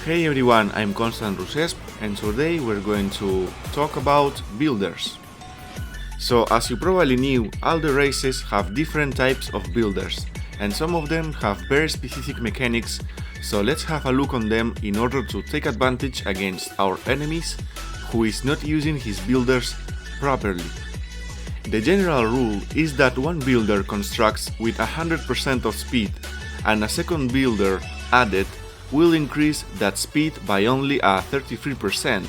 Hey everyone, I'm Constant Rusesp, and today we're going to talk about builders. So as you probably knew, all the races have different types of builders, and some of them have very specific mechanics, so let's have a look on them in order to take advantage against our enemies who is not using his builders properly. The general rule is that one builder constructs with 100% of speed, and a second builder added will increase that speed by only a 33%.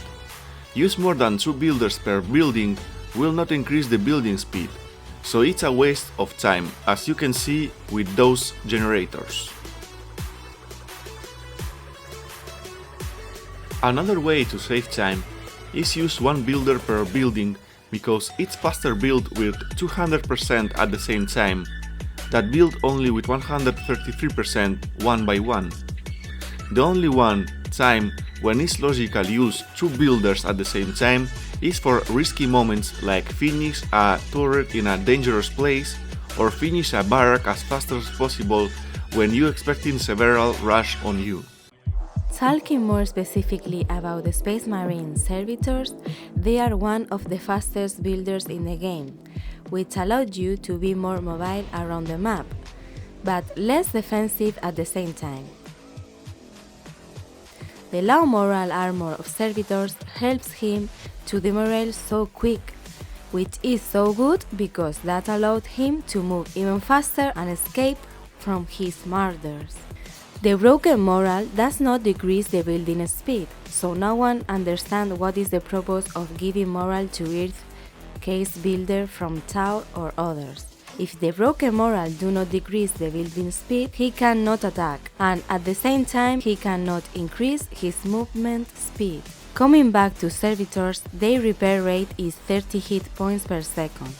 Use more than 2 builders per building will not increase the building speed, so it's a waste of time, as you can see with those generators. Another way to save time is use one builder per building, because it's faster build with 200% at the same time that build only with 133% one by one. The only one time when it's logical use 2 builders at the same time is for risky moments like finish a turret in a dangerous place or finish a barrack as fast as possible when you expecting several rush on you. Talking more specifically about the Space Marine servitors, they are one of the fastest builders in the game, which allowed you to be more mobile around the map, but less defensive at the same time. The low morale armor of servitors helps him to demorale so quick, which is so good because that allowed him to move even faster and escape from his murders. The broken morale does not decrease the building speed, so no one understands what is the purpose of giving morale to Earth case builder from DoW or others. If the broken morale do not decrease the building speed, he cannot attack, and at the same time he cannot increase his movement speed. Coming back to servitors, their repair rate is 30 hit points per second,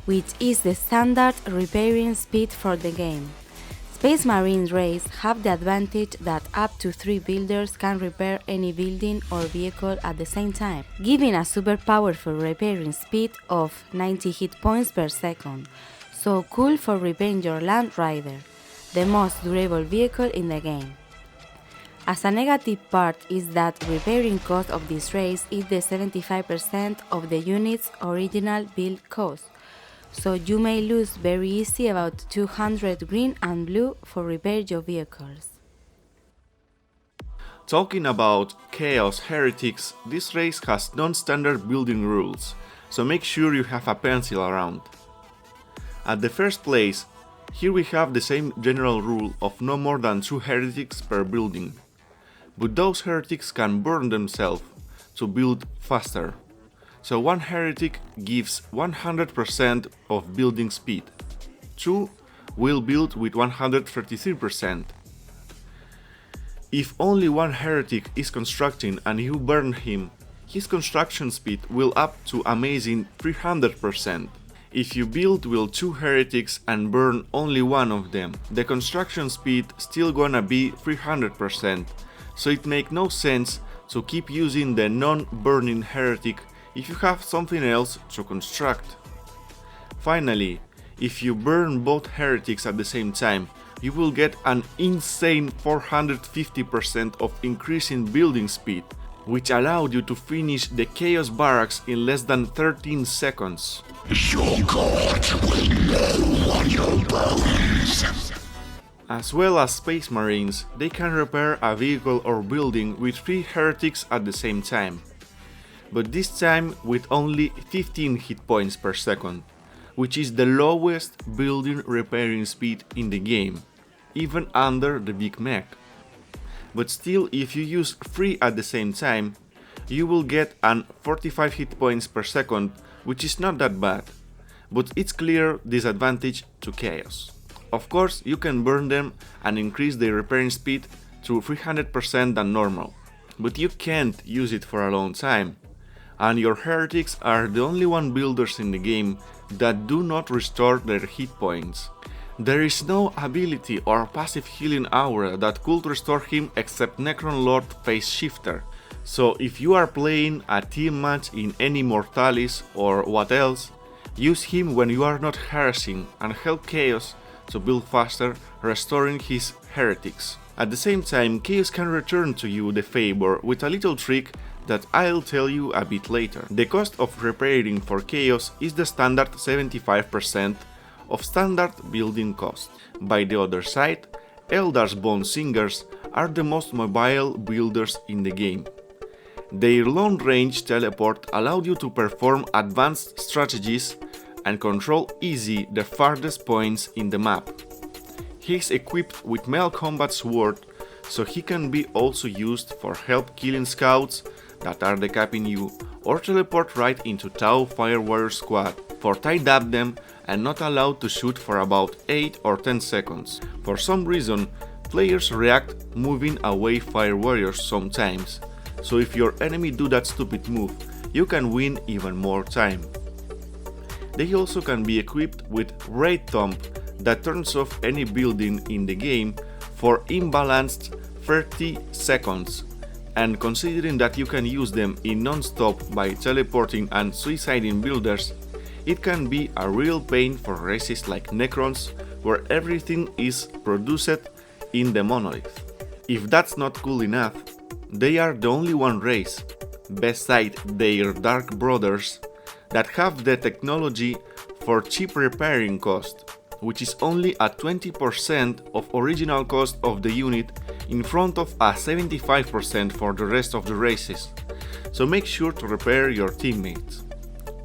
which is the standard repairing speed for the game. Space Marine race have the advantage that up to 3 builders can repair any building or vehicle at the same time, giving a super powerful repairing speed of 90 hit points per second. So cool for repairing your Land Rider, the most durable vehicle in the game. As a negative part is that repairing cost of this race is the 75% of the unit's original build cost, so you may lose very easy about 200 green and blue for repair your vehicles. Talking about Chaos Heretics, this race has non-standard building rules, so make sure you have a pencil around. At the first place, here we have the same general rule of no more than 2 heretics per building, but those heretics can burn themselves to build faster, so 1 heretic gives 100% of building speed, 2 will build with 133%. If only 1 heretic is constructing and you burn him, his construction speed will up to amazing 300%. If you build with 2 heretics and burn only one of them, the construction speed still gonna be 300%, so it makes no sense to keep using the non-burning heretic if you have something else to construct. Finally, if you burn both heretics at the same time, you will get an insane 450% of increase in building speed, which allowed you to finish the Chaos Barracks in less than 13 seconds. Your god will know on your bones. As well as Space Marines, they can repair a vehicle or building with 3 heretics at the same time, but this time with only 15 hit points per second, which is the lowest building repairing speed in the game, even under the big mech. But still, if you use 3 at the same time, you will get an 45 hit points per second, which is not that bad, but it's clear disadvantage to Chaos. Of course, you can burn them and increase their repairing speed to 300% than normal, but you can't use it for a long time, and your heretics are the only 1 builders in the game that do not restore their hit points. There is no ability or passive healing aura that could restore him except Necron Lord Phase Shifter, so if you are playing a team match in any Mortalis or what else, use him when you are not harassing and help Chaos to build faster, restoring his heretics. At the same time, Chaos can return to you the favor with a little trick that I'll tell you a bit later. The cost of repairing for Chaos is the standard 75% of standard building cost. By the other side, Eldar's Bone Singers are the most mobile builders in the game. Their long-range teleport allowed you to perform advanced strategies and control easy the farthest points in the map. He is equipped with melee combat sword, so he can be also used for help killing scouts that are decapping you, or teleport right into DoW Fire Warrior squad for tie-dab them and not allowed to shoot for about 8 or 10 seconds. For some reason, players react moving away Fire Warriors sometimes, so if your enemy do that stupid move, you can win even more time. They also can be equipped with Raid Thump that turns off any building in the game for imbalanced 30 seconds, and considering that you can use them in non-stop by teleporting and suiciding builders, it can be a real pain for races like Necrons, where everything is produced in the monolith. If that's not cool enough, they are the only one race, beside their Dark Brothers, that have the technology for cheap repairing cost, which is only at 20% of original cost of the unit in front of a 75% for the rest of the races, so make sure to repair your teammates.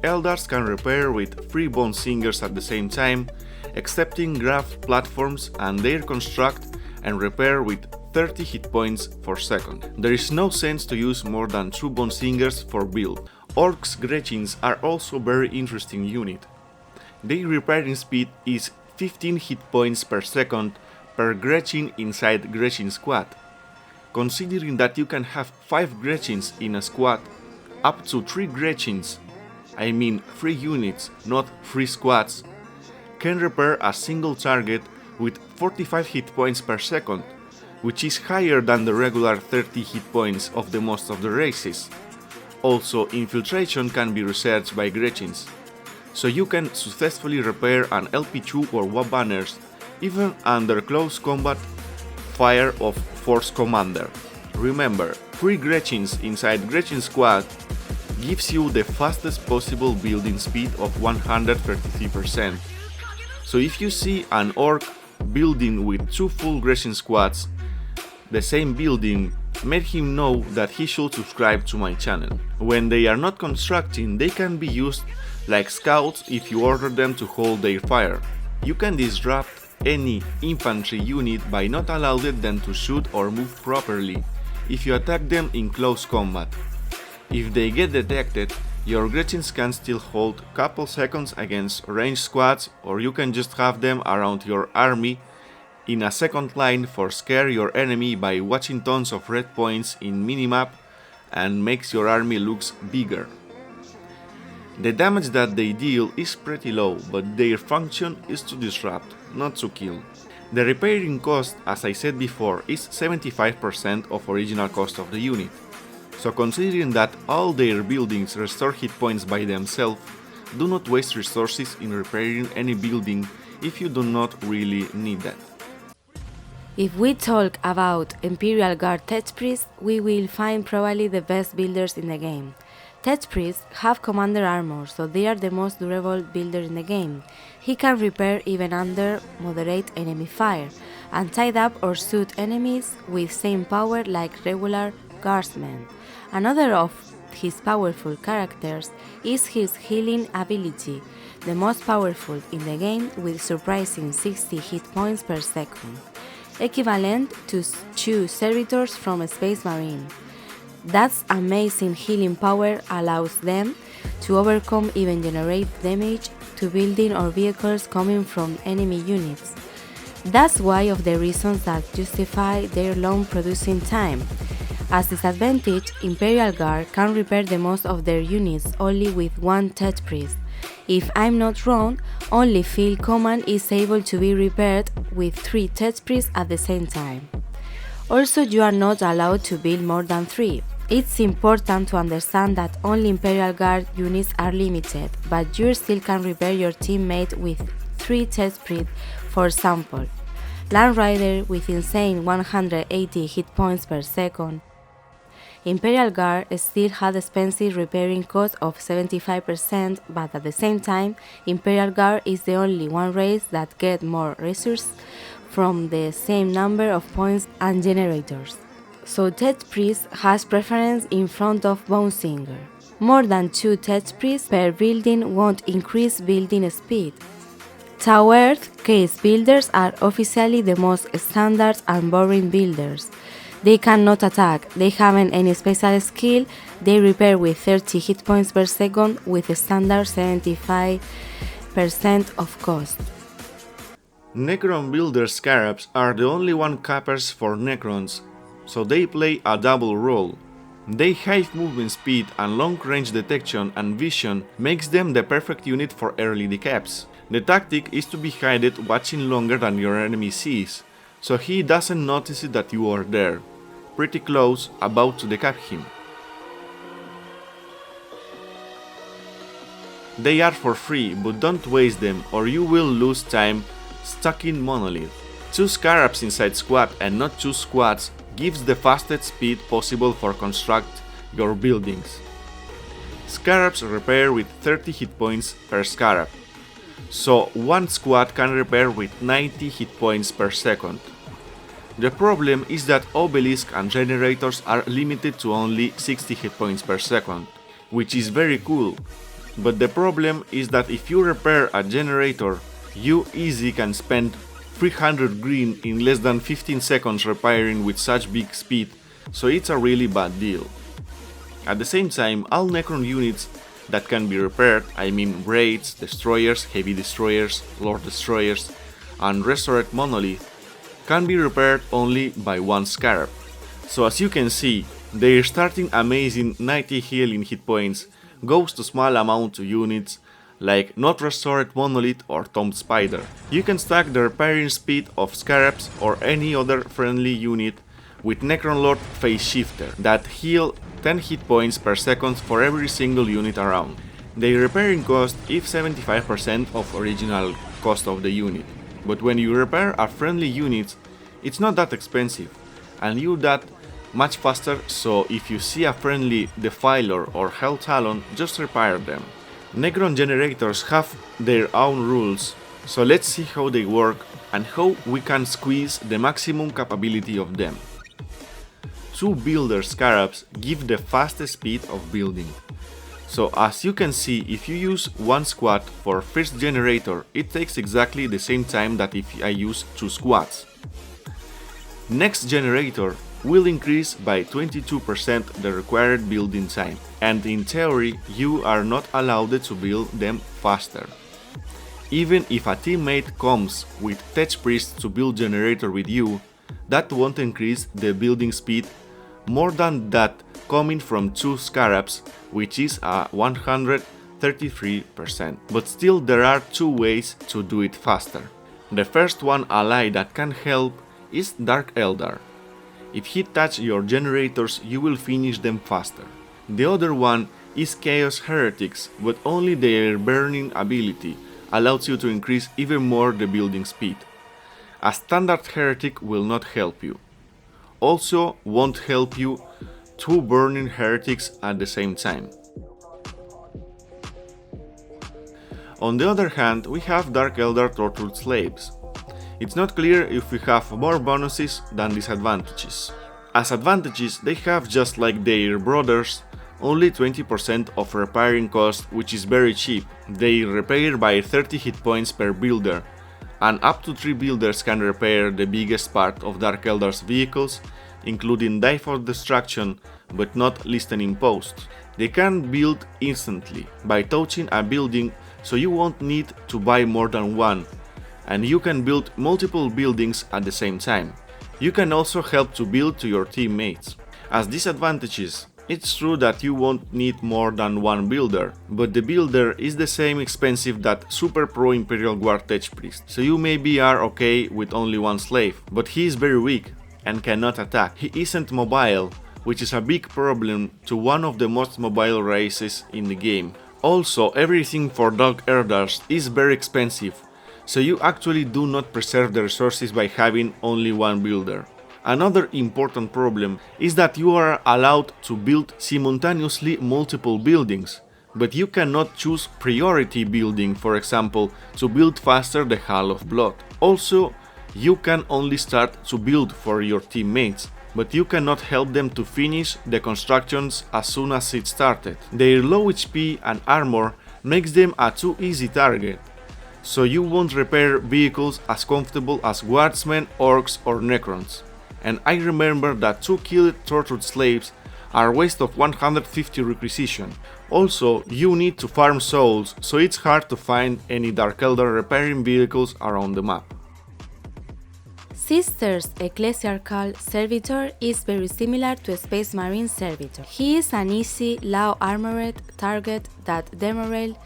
Eldars can repair with 3 Bone Singers at the same time, excepting graph platforms, and they construct and repair with 30 hit points per second. There is no sense to use more than 2 Bone Singers for build. Orcs Gretchins are also very interesting unit. Their repairing speed is 15 hit points per second per Gretchin inside Gretchin squad. Considering that you can have 5 Gretchins in a squad, up to 3 Gretchins, I mean 3 units, not 3 squads, can repair a single target with 45 hit points per second, which is higher than the regular 30 hit points of the most of the races. Also, infiltration can be researched by Gretchins, so you can successfully repair an LP2 or WAP banners even under close combat fire of Force Commander. Remember, 3 Gretchins inside Gretchin squad gives you the fastest possible building speed of 133%. So if you see an orc building with 2 full Gretchin squads, the same building, let him know that he should subscribe to my channel. When they are not constructing, they can be used like scouts if you order them to hold their fire. You can disrupt any infantry unit by not allowing them to shoot or move properly if you attack them in close combat. If they get detected, your Gretchins can still hold couple seconds against ranged squads, or you can just have them around your army in a second line for scare your enemy by watching tons of red points in minimap and makes your army looks bigger. The damage that they deal is pretty low, but their function is to disrupt, not to kill. The repairing cost, as I said before, is 75% of original cost of the unit. So considering that all their buildings restore hit points by themselves, do not waste resources in repairing any building if you do not really need that. If we talk about Imperial Guard Tech Priests, we will find probably the best builders in the game. Tech Priests have commander armor, so they are the most durable builder in the game. He can repair even under moderate enemy fire, and tie up or shoot enemies with same power like regular guardsmen. Another of his powerful characters is his healing ability, the most powerful in the game with surprising 60 hit points per second, equivalent to 2 servitors from a Space Marine. That's amazing healing power allows them to overcome even generate damage to building or vehicles coming from enemy units. That's one of the reasons that justify their long producing time. As disadvantage, Imperial Guard can repair the most of their units only with 1 Tech Priest. If I'm not wrong, only Field Command is able to be repaired with 3 Tech Priests at the same time. Also, you are not allowed to build more than 3. It's important to understand that only Imperial Guard units are limited, but you still can repair your teammate with 3 Tech Priests, for example. Land Rider with insane 180 hit points per second. Imperial Guard still had expensive repairing cost of 75%, but at the same time, Imperial Guard is the only one race that get more resources from the same number of points and generators. So Tech Priest has preference in front of Bone Singer. More than 2 Tech Priests per building won't increase building speed. Towered case builders are officially the most standard and boring builders. They cannot attack, they haven't any special skill, they repair with 30 hit points per second with a standard 75% of cost. Necron Builder Scarabs are the only one cappers for Necrons, so they play a double role. Their high movement speed and long range detection and vision makes them the perfect unit for early decaps. The tactic is to be hidden watching longer than your enemy sees, so he doesn't notice that you are there, pretty close, about to decap him. They are for free, but don't waste them or you will lose time stuck in Monolith. 2 Scarabs inside squad and not 2 squads gives the fastest speed possible for construct your buildings. Scarabs repair with 30 hit points per Scarab, so one squad can repair with 90 hit points per second. The problem is that obelisk and generators are limited to only 60 hit points per second, which is very cool, but the problem is that if you repair a generator, you easily can spend 300 green in less than 15 seconds repairing with such big speed, so it's a really bad deal. At the same time, all Necron units that can be repaired, I mean raids, destroyers, heavy destroyers, lord destroyers, and restored monolith, can be repaired only by 1 Scarab. So as you can see, their starting amazing 90 healing hit points goes to small amount to units like not restored monolith or tomb spider. You can stack the repairing speed of Scarabs or any other friendly unit with Necron Lord Phase Shifter that heal 10 hit points per second for every single unit around. Their repairing cost is 75% of original cost of the unit, but when you repair a friendly unit, it's not that expensive, and you that much faster, so if you see a friendly Defiler or Hell Talon, just repair them. Necron generators have their own rules, so let's see how they work and how we can squeeze the maximum capability of them. 2 Builder Scarabs give the fastest speed of building. So as you can see, if you use 1 squad for first generator, it takes exactly the same time that if I use 2 squads. Next generator will increase by 22% the required building time, and in theory you are not allowed to build them faster. Even if a teammate comes with Tech Priest to build generator with you, that won't increase the building speed more than that coming from 2 Scarabs, which is a 133%. But still there are 2 ways to do it faster. The first one ally that can help is Dark Eldar. If he touches your generators, you will finish them faster. The other one is Chaos Heretics, but only their burning ability allows you to increase even more the building speed. A standard heretic will not help you. Also won't help you 2 burning heretics at the same time. On the other hand, we have Dark Eldar Tortured Slaves. It's not clear if we have more bonuses than disadvantages. As advantages, they have, just like their brothers, only 20% of repairing cost, which is very cheap. They repair by 30 hit points per builder, and up to 3 builders can repair the biggest part of Dark Eldar's vehicles, including Die for Destruction, but not Listening Post. They can build instantly by touching a building, so you won't need to buy more than one, and you can build multiple buildings at the same time. You can also help to build to your teammates. As disadvantages, it's true that you won't need more than 1 builder, but the builder is the same expensive that Super Pro Imperial Guard Tech Priest, so you maybe are okay with only 1 slave, but he is very weak and cannot attack. He isn't mobile, which is a big problem to one of the most mobile races in the game. Also, everything for Dark Eldars is very expensive, so you actually do not preserve the resources by having only one builder. Another important problem is that you are allowed to build simultaneously multiple buildings, but you cannot choose priority building, for example, to build faster the Hall of Blood. Also, you can only start to build for your teammates, but you cannot help them to finish the constructions as soon as it started. Their low HP and armor makes them a too easy target, so you won't repair vehicles as comfortable as guardsmen, orcs or necrons. And I remember that 2 killed tortured slaves are a waste of 150 requisition. Also, you need to farm souls, so it's hard to find any Dark Elder repairing vehicles around the map. Sister's Ecclesiarchal Servitor is very similar to a Space Marine Servitor. He is an easy, low armored target that demorale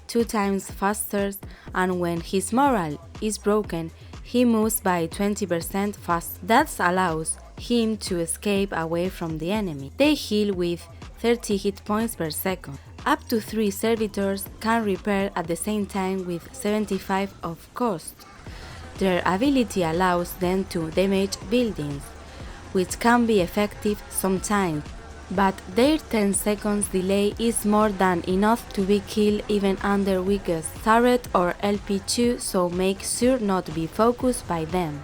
2 times faster, and when his morale is broken, he moves by 20% fast. That allows him to escape away from the enemy. They heal with 30 hit points per second. Up to 3 servitors can repair at the same time with 75 of cost. Their ability allows them to damage buildings, which can be effective sometimes, but their 10 seconds delay is more than enough to be killed even under weakest turret or LP2, so make sure not to be focused by them.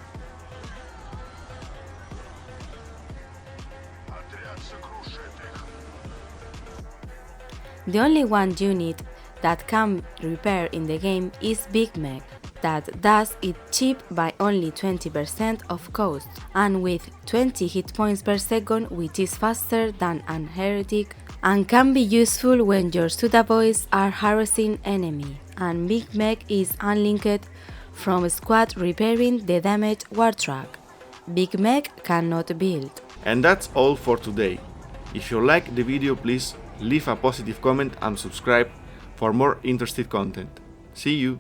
The only one unit that can repair in the game is Big Mech, that does it cheap by only 20% of cost, and with 20 hit points per second, which is faster than an heretic, and can be useful when your pseudo-boys are harassing enemy, and Big Mech is unlinked from squad repairing the damaged war truck. Big Mech cannot build. And that's all for today. If you like the video, please leave a positive comment and subscribe for more interesting content. See you!